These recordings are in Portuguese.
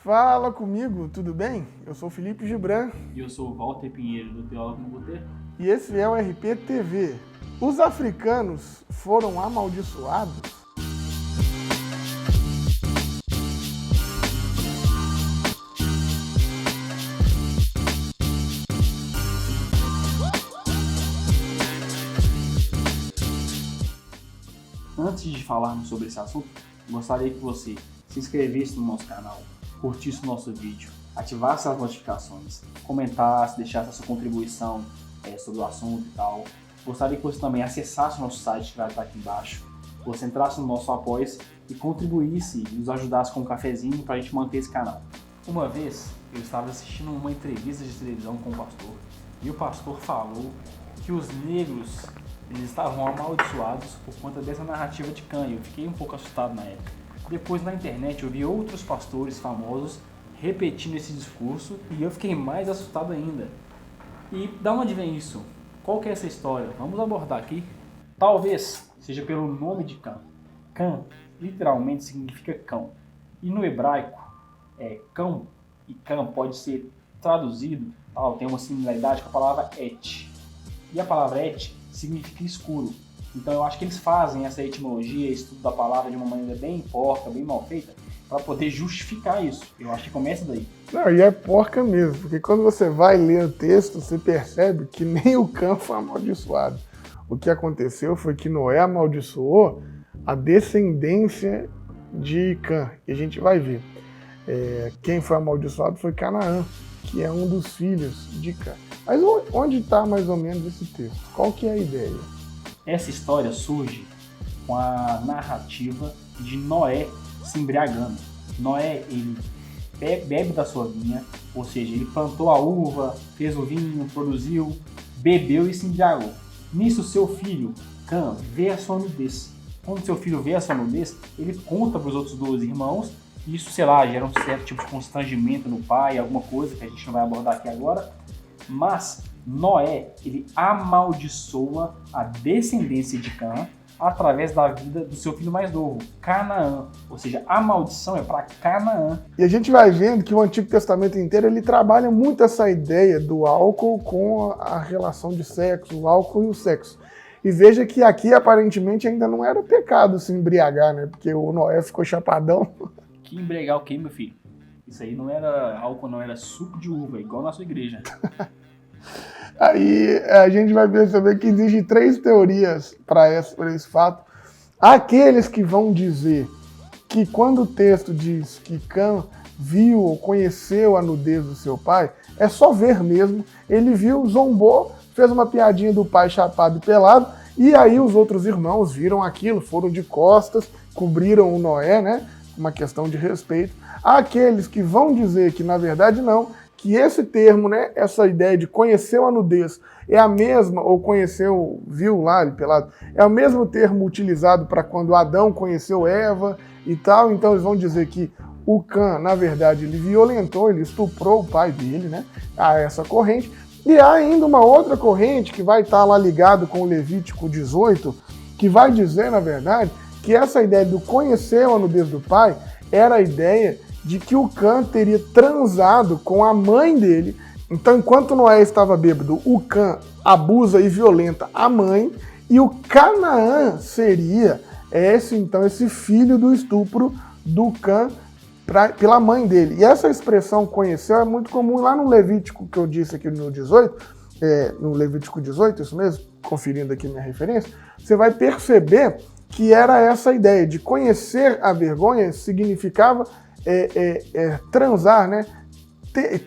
Fala comigo, tudo bem? Eu sou o Felipe Gibran E eu sou o Walter Pinheiro, do Teólogo no Boteco. e esse é o RP TV. Os africanos foram amaldiçoados? Antes de falarmos sobre esse assunto, gostaria que você se inscrevesse no nosso canal, curtisse o nosso vídeo, ativasse as notificações, comentasse, deixasse a sua contribuição sobre o assunto e tal. Gostaria que você também acessasse o nosso site que vai estar aqui embaixo, você entrasse no nosso apoio e contribuísse e nos ajudasse com um cafezinho para a gente manter esse canal. Uma vez eu estava assistindo uma entrevista de televisão com o pastor e o pastor falou que os negros eles estavam amaldiçoados por conta dessa narrativa de Cã. Eu fiquei um pouco assustado na época. Depois na internet eu vi outros pastores famosos repetindo esse discurso e eu fiquei mais assustado ainda. E da onde vem isso? Qual que é essa história? Vamos abordar aqui. Talvez seja pelo nome de Cã. Cã literalmente significa cão. E no hebraico, cão e Cã pode ser traduzido, tem uma similaridade com a palavra et. E a palavra et significa escuro. Então eu acho que eles fazem essa etimologia, estudo da palavra de uma maneira bem porca, bem mal feita, para poder justificar isso. Eu acho que começa daí. Não, e é porca mesmo, porque quando você vai ler o texto, você percebe que nem o Cã foi amaldiçoado. O que aconteceu foi que Noé amaldiçoou a descendência de Cã. E a gente vai ver. Quem foi amaldiçoado foi Canaã, que é um dos filhos de Cã. Mas onde está mais ou menos esse texto? Qual que é a ideia? Essa história surge com a narrativa de Noé se embriagando. Noé, ele bebe da sua vinha, ou seja, ele plantou a uva, fez o vinho, produziu, bebeu e se embriagou. Nisso, seu filho, Cã, vê a sua nudez. Quando seu filho vê a sua nudez, ele conta para os outros dois irmãos, e isso, gera um certo tipo de constrangimento no pai, alguma coisa que a gente não vai abordar aqui agora. Mas Noé, ele amaldiçoa a descendência de Cã através da vida do seu filho mais novo, Canaã. Ou seja, a maldição é para Canaã. E a gente vai vendo que o Antigo Testamento inteiro ele trabalha muito essa ideia do álcool com a relação de sexo, o álcool e o sexo. E veja que aqui aparentemente ainda não era pecado se embriagar, né? Porque o Noé ficou chapadão. Que embriagar o quê, meu filho? Isso aí não era álcool, não, era suco de uva, igual na sua igreja. Aí a gente vai perceber que existem três teorias para esse fato. Há aqueles que vão dizer que quando o texto diz que Cã viu ou conheceu a nudez do seu pai, é só ver mesmo. Ele viu, zombou, fez uma piadinha do pai chapado e pelado, e aí os outros irmãos viram aquilo, foram de costas, cobriram o Noé, né? Uma questão de respeito. Há aqueles que vão dizer que, na verdade, não, que esse termo, né, essa ideia de conheceu a nudez, é a mesma, ou conheceu, viu lá ele pelado, é o mesmo termo utilizado para quando Adão conheceu Eva e tal. Então eles vão dizer que o Cã, na verdade, ele violentou, ele estuprou o pai dele, né? Há essa corrente. E há ainda uma outra corrente que vai estar lá ligado com o Levítico 18, que vai dizer, na verdade, que essa ideia do conhecer a nudez do pai era a ideia de que o Cã teria transado com a mãe dele. Então, enquanto Noé estava bêbado, o Cã abusa e violenta a mãe, e o Canaã seria esse filho do estupro do Cã pela mãe dele. E essa expressão conheceu é muito comum lá no Levítico, que eu disse aqui no 18, no Levítico 18, isso mesmo, conferindo aqui minha referência, você vai perceber que era essa ideia de conhecer a vergonha, significava transar, né?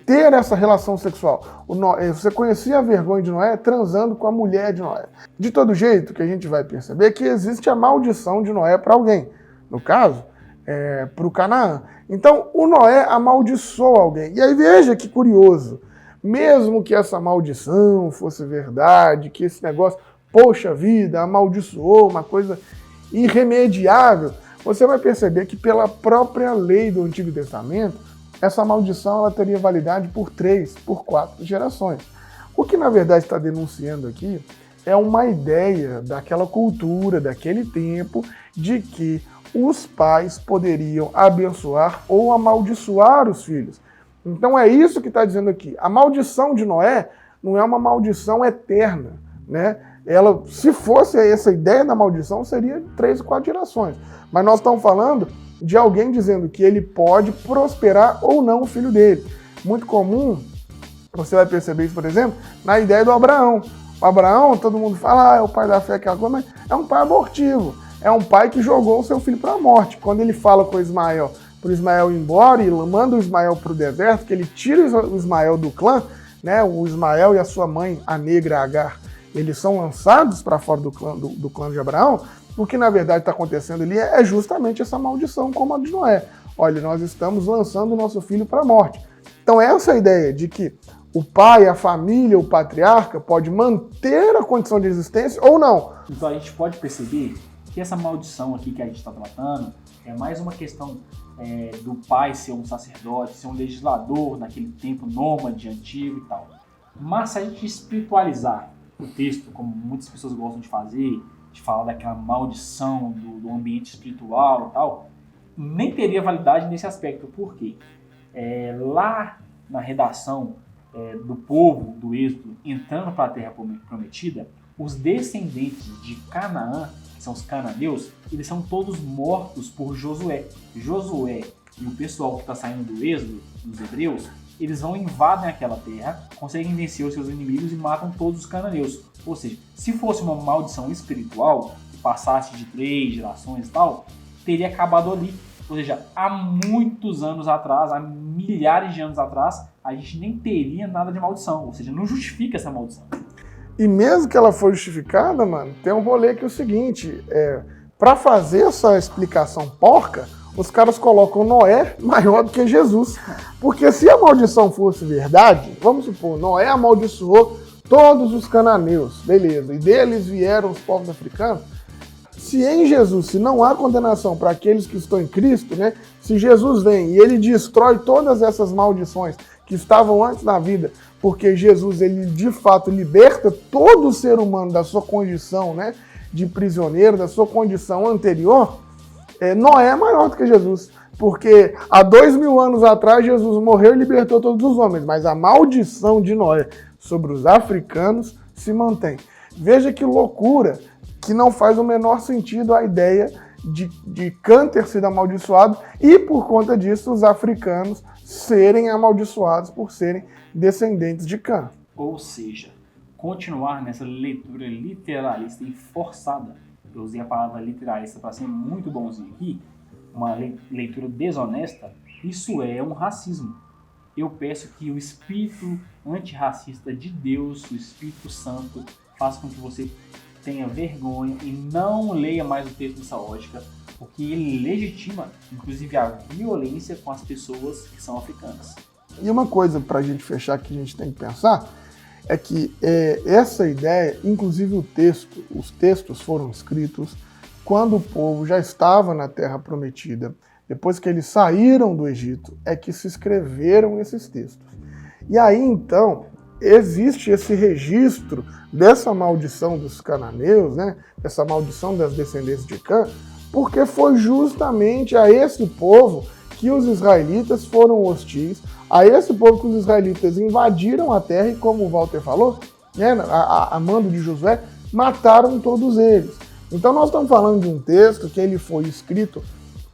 Ter essa relação sexual. Você conhecia a vergonha de Noé transando com a mulher de Noé. De todo jeito, o que a gente vai perceber é que existe a maldição de Noé para alguém. No caso, para o Canaã. Então, o Noé amaldiçoou alguém. E aí veja que curioso. Mesmo que essa maldição fosse verdade, que esse negócio, poxa vida, amaldiçoou, uma coisa irremediável, você vai perceber que pela própria lei do Antigo Testamento, essa maldição ela teria validade por 3, por 4 gerações. O que na verdade está denunciando aqui é uma ideia daquela cultura, daquele tempo, de que os pais poderiam abençoar ou amaldiçoar os filhos. Então é isso que está dizendo aqui. A maldição de Noé não é uma maldição eterna, né? Ela, se fosse essa ideia da maldição, seria 3 ou 4 gerações. Mas nós estamos falando de alguém dizendo que ele pode prosperar ou não o filho dele. Muito comum, você vai perceber isso, por exemplo, na ideia do Abraão. O Abraão, todo mundo fala, é o pai da fé, aquela coisa, mas é um pai abortivo. É um pai que jogou o seu filho para a morte. Quando ele fala com Ismael, para o Ismael ir embora e manda o Ismael para o deserto, que ele tira o Ismael do clã, né? O Ismael e a sua mãe, a negra Agar, eles são lançados para fora do clã de Abraão. O que na verdade está acontecendo ali é justamente essa maldição como a de Noé. Olha, nós estamos lançando o nosso filho para a morte. Então essa ideia de que o pai, a família, o patriarca pode manter a condição de existência ou não. Então a gente pode perceber que essa maldição aqui que a gente está tratando é mais uma questão do pai ser um sacerdote, ser um legislador naquele tempo nômade, antigo e tal. Mas se a gente espiritualizar o texto, como muitas pessoas gostam de fazer, de falar daquela maldição do ambiente espiritual e tal, nem teria validade nesse aspecto. Por quê? Lá na redação do povo do Êxodo entrando para a Terra Prometida, os descendentes de Canaã, que são os cananeus, eles são todos mortos por Josué. Josué e o pessoal que está saindo do Êxodo, dos hebreus, eles vão invadem aquela terra, conseguem vencer os seus inimigos e matam todos os cananeus. Ou seja, se fosse uma maldição espiritual, que passasse de 3 gerações e tal, teria acabado ali. Ou seja, há muitos anos atrás, há milhares de anos atrás, a gente nem teria nada de maldição. Ou seja, não justifica essa maldição. E mesmo que ela for justificada, mano, tem um rolê que é o seguinte, para fazer essa explicação porca, os caras colocam Noé maior do que Jesus. Porque se a maldição fosse verdade, vamos supor, Noé amaldiçoou todos os cananeus, beleza, e deles vieram os povos africanos. Se em Jesus, se não há condenação para aqueles que estão em Cristo, né? Se Jesus vem e ele destrói todas essas maldições que estavam antes da vida, porque Jesus, ele de fato liberta todo ser humano da sua condição, né, de prisioneiro, da sua condição anterior, Noé é maior do que Jesus. Porque há 2000 anos atrás Jesus morreu e libertou todos os homens, mas a maldição de Noé sobre os africanos se mantém. Veja que loucura, que não faz o menor sentido a ideia de Cã ter sido amaldiçoado e, por conta disso, os africanos serem amaldiçoados por serem descendentes de Cã. Ou seja, continuar nessa leitura literalista e forçada, eu usei a palavra literalista para ser muito bonzinho aqui, uma leitura desonesta, isso é um racismo. Eu peço que o espírito antirracista de Deus, o Espírito Santo, faça com que você tenha vergonha e não leia mais o texto dessa ótica, porque ele legitima, inclusive, a violência com as pessoas que são africanas. E uma coisa para a gente fechar que a gente tem que pensar é que essa ideia, inclusive os textos foram escritos quando o povo já estava na Terra Prometida. Depois que eles saíram do Egito, é que se escreveram esses textos. E aí, então, existe esse registro dessa maldição dos cananeus, né? Dessa maldição das descendências de Cã, porque foi justamente a esse povo que os israelitas foram hostis, a esse povo que os israelitas invadiram a terra e, como o Walter falou, né, a mando de Josué, mataram todos eles. Então nós estamos falando de um texto que ele foi escrito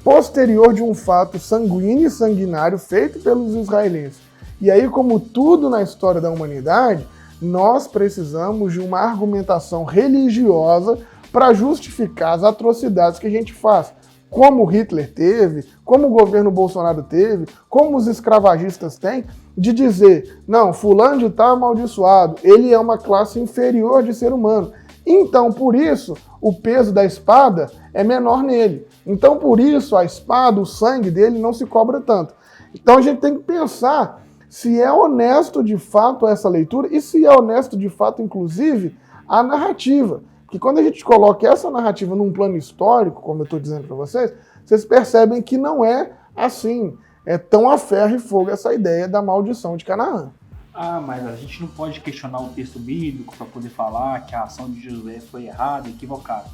posterior de um fato sanguíneo e sanguinário feito pelos israelenses. E aí, como tudo na história da humanidade, nós precisamos de uma argumentação religiosa para justificar as atrocidades que a gente faz. Como Hitler teve, como o governo Bolsonaro teve, como os escravagistas têm, de dizer, não, fulano de tal é amaldiçoado, ele é uma classe inferior de ser humano. Então, por isso, o peso da espada é menor nele. Então, por isso, a espada, o sangue dele não se cobra tanto. Então, a gente tem que pensar se é honesto de fato essa leitura e se é honesto de fato, inclusive, a narrativa. Porque quando a gente coloca essa narrativa num plano histórico, como eu estou dizendo para vocês, vocês percebem que não é assim, é tão a ferro e fogo essa ideia da maldição de Canaã. Ah, mas a gente não pode questionar o texto bíblico para poder falar que a ação de Josué foi errada, equivocada.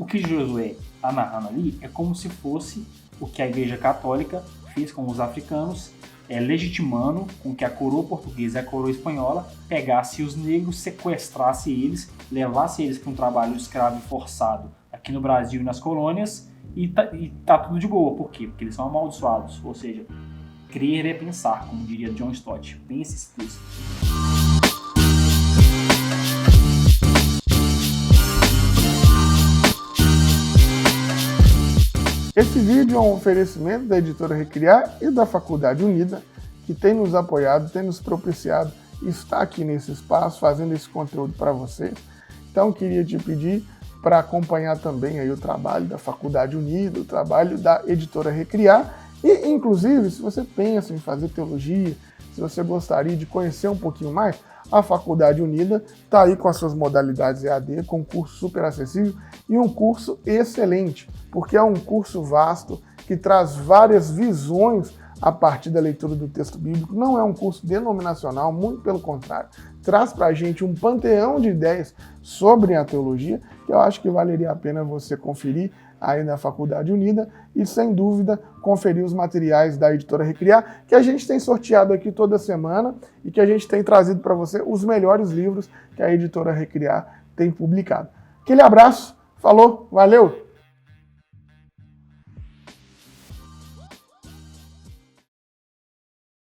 O que Josué está narrando ali é como se fosse o que a Igreja Católica fez com os africanos, legitimando com que a coroa portuguesa e a coroa espanhola pegasse os negros, sequestrasse eles, levasse eles para um trabalho escravo e forçado aqui no Brasil e nas colônias, e tá tudo de boa. Por quê? Porque eles são amaldiçoados. Ou seja, crer é pensar, como diria John Stott. Pense esse texto. Esse vídeo é um oferecimento da Editora Recriar e da Faculdade Unida, que tem nos apoiado, tem nos propiciado estar aqui nesse espaço, fazendo esse conteúdo para vocês. Então, queria te pedir para acompanhar também aí o trabalho da Faculdade Unida, o trabalho da Editora Recriar, e, inclusive, se você pensa em fazer teologia, se você gostaria de conhecer um pouquinho mais, a Faculdade Unida está aí com as suas modalidades EAD, com um curso super acessível e um curso excelente, porque é um curso vasto que traz várias visões a partir da leitura do texto bíblico. Não é um curso denominacional, muito pelo contrário, traz para a gente um panteão de ideias sobre a teologia, que eu acho que valeria a pena você conferir aí na Faculdade Unida e, sem dúvida, conferir os materiais da Editora Recriar, que a gente tem sorteado aqui toda semana e que a gente tem trazido para você os melhores livros que a Editora Recriar tem publicado. Aquele abraço, falou, valeu!